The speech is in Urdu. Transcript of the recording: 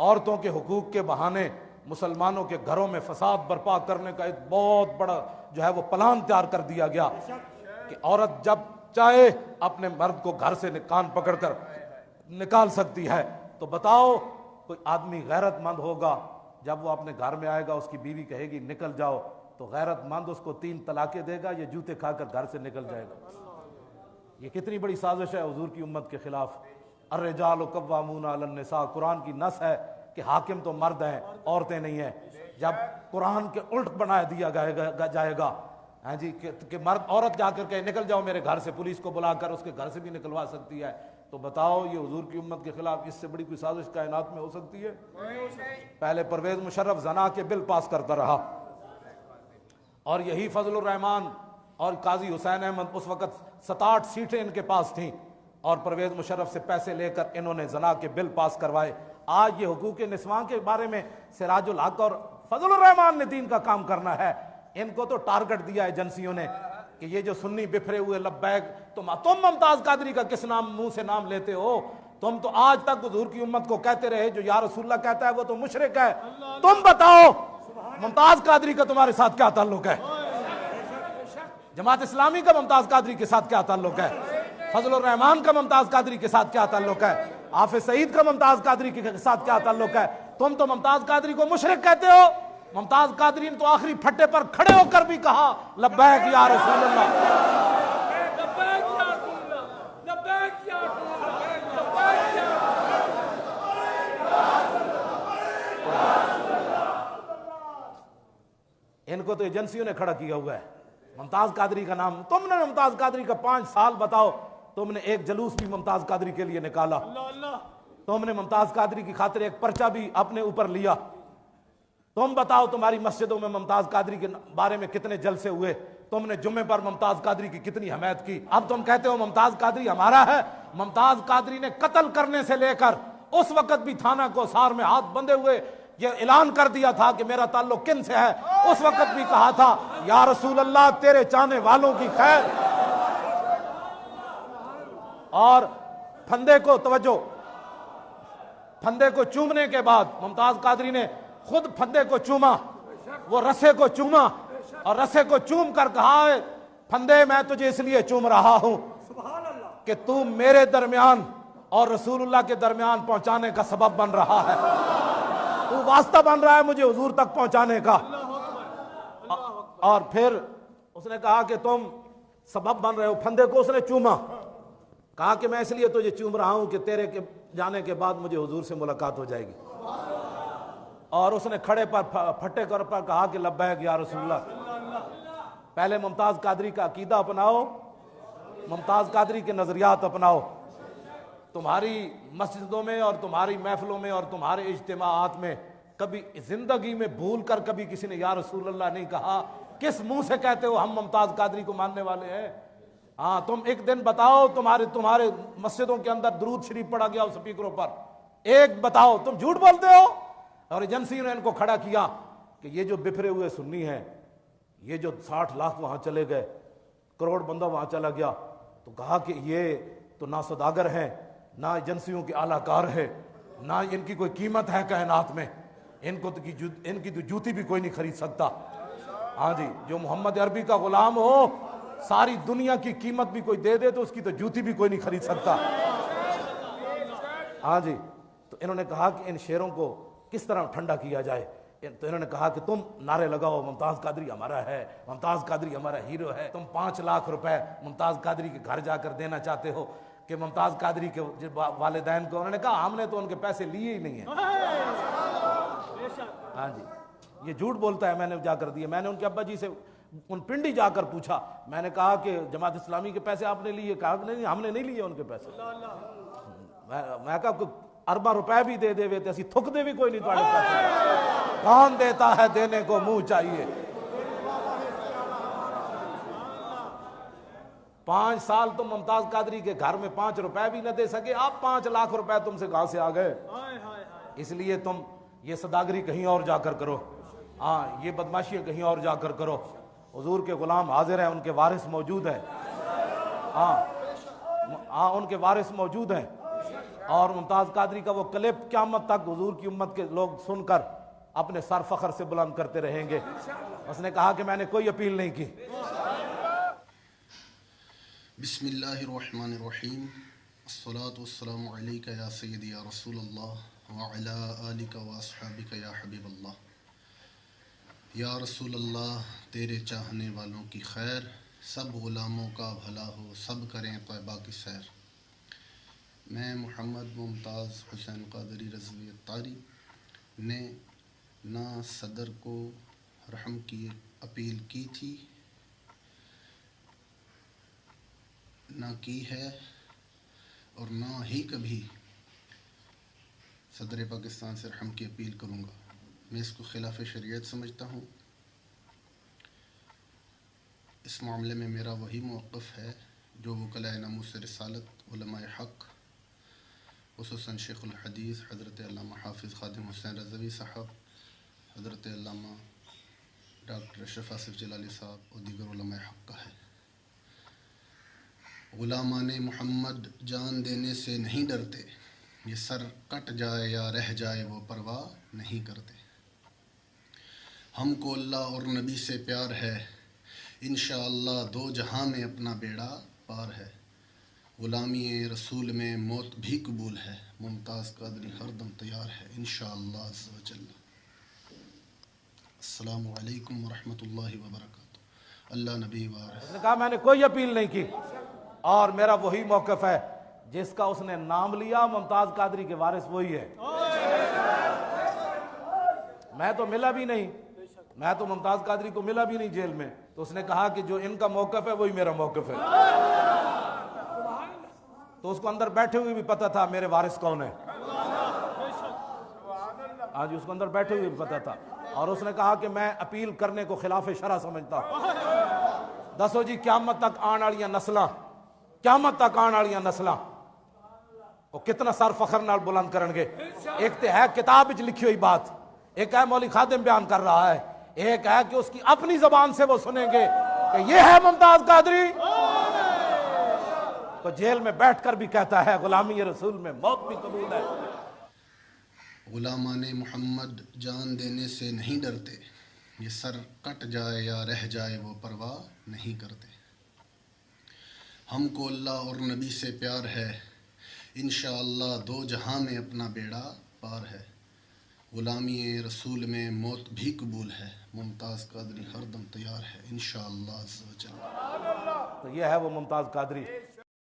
عورتوں کے حقوق کے بہانے مسلمانوں کے گھروں میں فساد برپا کرنے کا ایک بہت بڑا جو ہے وہ پلان تیار کر دیا گیا کہ عورت جب چاہے اپنے مرد کو گھر سے کان پکڑ کر نکال سکتی ہے۔ تو بتاؤ کوئی آدمی غیرت مند ہوگا جب وہ اپنے گھر میں آئے گا، اس کی بیوی کہے گی نکل جاؤ، تو غیرت مند اس کو 3 طلاقیں دے گا یا جوتے کھا کر گھر سے نکل جائے گا؟ یہ کتنی بڑی سازش ہے حضور کی امت کے خلاف۔ الرجال قوامون علی النساء، قرآن کی نص ہے کہ حاکم تو مرد ہیں، عورتیں نہیں ہیں۔ جب قرآن کے الٹ بنا دیا جائے گا ہاں جی کہ مرد عورت جا کر کہ نکل جاؤ میرے گھر سے، پولیس کو بلا کر اس کے گھر سے بھی نکلوا سکتی ہے، تو بتاؤ یہ حضور کی امت کے خلاف اس سے بڑی کوئی سازش کائنات میں ہو سکتی ہے؟ پہلے پرویز مشرف زنا کے بل پاس کرتا رہا، اور یہی فضل الرحمان اور قاضی حسین احمد، اس وقت 67 سیٹیں ان کے پاس تھیں، اور پرویز مشرف سے پیسے لے کر انہوں نے زنا کے بل پاس کروائے۔ آج یہ حقوق نسواں کے بارے میں سراج الحق اور فضل الرحمان نے دین کا کام کرنا ہے۔ ان کو تو ٹارگٹ دیا ایجنسیوں نے کہ یہ جو سنی بکھرے ہوئے لبیک، تم ممتاز قادری کا کس نام منہ سے نام لیتے ہو؟ تم تو آج تک حضور کی امت کو کہتے رہے جو یا رسول اللہ کہتا ہے وہ تو مشرک ہے۔ تم بتاؤ ممتاز قادری کا تمہارے ساتھ کیا تعلق ہے؟ جماعت اسلامی کا ممتاز قادری کے ساتھ کیا تعلق ہے؟ فضل الرحمان کا ممتاز قادری کے ساتھ کیا تعلق ہے؟ حافظ سعید کا ممتاز قادری کے ساتھ کیا تعلق ہے؟ تم تو ممتاز قادری کو مشرک کہتے ہو۔ ممتاز قادری نے تو آخری پھٹے پر کھڑے ہو کر بھی کہا لبیک یا رسول اللہ۔ ان کو تو ایجنسیوں نے کھڑا کیا ہوا ہے۔ ممتاز قادری کا نام، تم نے ممتاز قادری کا 5 سال بتاؤ تم نے ایک جلوس بھی ممتاز قادری کے لیے نکالا؟ تم نے ممتاز قادری کی خاطر ایک پرچہ بھی اپنے اوپر لیا؟ تم بتاؤ تمہاری مسجدوں میں ممتاز قادری کے بارے میں کتنے جلسے ہوئے؟ تم نے جمعے پر ممتاز قادری کی کتنی حمایت کی؟ اب تم کہتے ہو ممتاز قادری ہمارا ہے۔ ممتاز قادری نے قتل کرنے سے لے کر اس وقت بھی تھانہ کوثر میں ہاتھ بندھے ہوئے یہ اعلان کر دیا تھا کہ میرا تعلق کن سے ہے۔ اس وقت بھی کہا تھا یا رسول اللہ تیرے چاہنے والوں کی خیر۔ اور پھندے کو توجہ، پھندے کو چومنے کے بعد ممتاز قادری نے خود پھندے کو چوما، وہ رسے کو چوما، اور رسے کو چوم کر کہا ہے پھندے میں تجھے اس لیے چوم رہا ہوں کہ تو میرے درمیان اور رسول اللہ کے درمیان پہنچانے کا سبب بن رہا ہے، تو واسطہ بن رہا ہے مجھے حضور تک پہنچانے کا۔ اور پھر اس نے کہا کہ تم سبب بن رہے ہو، پھندے کو اس نے چوما، کہا کہ میں اس لیے تجھے چوم رہا ہوں کہ تیرے کے جانے کے بعد مجھے حضور سے ملاقات ہو جائے گی۔ اور اس نے کھڑے پر پھٹے کر پر کہا کہ لبیک یا رسول اللہ۔ پہلے ممتاز قادری کا عقیدہ اپناؤ، ممتاز قادری کے نظریات اپناؤ۔ تمہاری مسجدوں میں اور تمہاری محفلوں میں اور تمہارے اجتماعات میں کبھی زندگی میں بھول کر کبھی کسی نے یا رسول اللہ نہیں کہا؟ کس منہ سے کہتے ہو ہم ممتاز قادری کو ماننے والے ہیں؟ ہاں تم ایک دن بتاؤ تمہارے مسجدوں کے اندر درود شریف پڑھا گیا ہو سپیکروں پر، ایک بتاؤ، تم جھوٹ بولتے ہو۔ اور ایجنسی نے ان کو کھڑا کیا کہ یہ جو بکھرے ہوئے سنی ہیں، یہ جو 60 لاکھ وہاں چلے گئے، کروڑ بندہ وہاں چلا گیا، تو کہا کہ یہ تو نہ سوداگر ہیں، نہ ایجنسیوں کے اعلی کار ہے، نہ ان کی کوئی قیمت ہے کائنات میں، ان کی تو جوتی بھی کوئی نہیں خرید سکتا۔ ہاں جی، جو محمد عربی کا غلام ہو ساری دنیا کی قیمت بھی کوئی دے دے تو اس کی تو جوتی بھی کوئی نہیں خرید سکتا۔ ہاں جی، تو انہوں نے کہا کہ ان شیروں کو کس طرح ٹھنڈا کیا جائے؟ تو انہوں نے کہا کہ تم نعرے لگاؤ ممتاز قادری ہمارا ہے، ممتاز قادری ہمارا ہیرو ہے۔ تم 5 لاکھ روپے ممتاز قادری کے گھر جا کر دینا چاہتے ہو کہ ممتاز قادری کے والدین کو، انہوں نے کہا ہم نے تو ان کے پیسے لیے ہی نہیں ہیں۔ ہاں جی، یہ جھوٹ بولتا ہے، میں نے جا کر دیے۔ میں نے ان کے ابا جی سے ان پنڈی جا کر پوچھا، میں نے کہا کہ جماعت اسلامی کے پیسے آپ نے لیے؟ کہا نہیں ہم نے نہیں لیے ان کے پیسے۔ میں کہا ارباں روپے بھی دے دے وے تے اسی تھک دے بھی کوئی نہیں تواڈے پیسے، کون دیتا ہے دینے کو منہ چاہیے۔ 5 سال تم ممتاز قادری کے گھر میں 5 روپے بھی نہ دے سکے، آپ 5 لاکھ روپے تم سے کہاں سے آ گئے؟ اس لیے تم یہ صداگری کہیں اور جا کر کرو، ہاں یہ بدماشی کہیں اور جا کر کرو۔ حضور کے غلام حاضر ہیں، ان کے وارث موجود ہیں، ہاں ان کے وارث موجود ہیں، اور ممتاز قادری کا وہ کلپ قیامت تک حضور کی امت کے لوگ سن کر اپنے سر فخر سے بلند کرتے رہیں گے. اس نے کہا کہ میں نے کوئی اپیل نہیں کی. بسم اللہ الرحمن الرحیم. الصلاة والسلام علیک یا سیدی یا رسول اللہ وعلی آلک واصحابک یا حبیب اللہ. یا رسول اللہ تیرے چاہنے والوں کی خیر، سب غلاموں کا بھلا ہو، سب کریں طیبہ کی سیر. میں محمد ممتاز حسین قادری رضوی اتاری نے نہ صدر کو رحم کی اپیل کی تھی، نہ کی ہے، اور نہ ہی کبھی صدر پاکستان سے رحم کی اپیل کروں گا. میں اس کو خلاف شریعت سمجھتا ہوں. اس معاملے میں میرا وہی موقف ہے جو وکلاء ناموس رسالت، علماء حق، خصوصاً شیخ الحدیث حضرت علامہ حافظ خادم حسین رضوی صاحب، حضرت علامہ ڈاکٹر اشرف آصف جلالی صاحب اور دیگر علماء حق کا ہے. غلامان محمد جان دینے سے نہیں ڈرتے، یہ سر کٹ جائے یا رہ جائے وہ پرواہ نہیں کرتے. ہم کو اللہ اور نبی سے پیار ہے، انشاءاللہ دو جہاں میں اپنا بیڑا پار ہے. غلامی رسول میں موت بھی قبول ہے، ممتاز قادری ہر دم تیار ہے انشاءاللہ عز و جل. السلام علیکم ورحمۃ اللہ وبرکاتہ. اللہ نبی وارث. اس نے کہا میں نے کوئی اپیل نہیں کی، اور میرا وہی موقف ہے جس کا اس نے نام لیا ممتاز قادری کے وارث وہی ہے. میں تو ملا بھی نہیں، میں تو ممتاز قادری کو ملا بھی نہیں جیل میں، تو اس نے کہا کہ جو ان کا موقف ہے وہی میرا موقف ہے. تو اس کو اندر بیٹھے ہوئے بھی پتا تھا میرے وارث کون ہے. آج اس کو اندر بیٹھے ہوئے بھی پتا تھا، اور اس نے کہا کہ میں اپیل کرنے کو خلاف شرع سمجھتا ہوں. دسو جی قیامت تک آن والیاں نسلاں، قیامت تک آن والیاں نسلاں وہ کتنا سر فخر نال بلند کرن گے. ایک تو ہے کتاب وچ لکھی ہوئی بات، ایک ہے مولوی خادم بیان کر رہا ہے، ایک ہے کہ اس کی اپنی زبان سے وہ سنیں گے کہ یہ ہے ممتاز قادری. تو جیل میں بیٹھ کر بھی کہتا ہے غلامی رسول میں موت بھی قبول ہے. غلامان محمد جان دینے سے نہیں ڈرتے، یہ سر کٹ جائے یا رہ جائے وہ پرواہ نہیں کرتے. ہم کو اللہ اور نبی سے پیار ہے، انشاءاللہ دو جہاں میں اپنا بیڑا پار ہے. غلامی رسول میں موت بھی قبول ہے، ممتاز قادری ہر دم تیار ہے انشاءاللہ عز و جل. تو یہ ہے وہ ممتاز قادری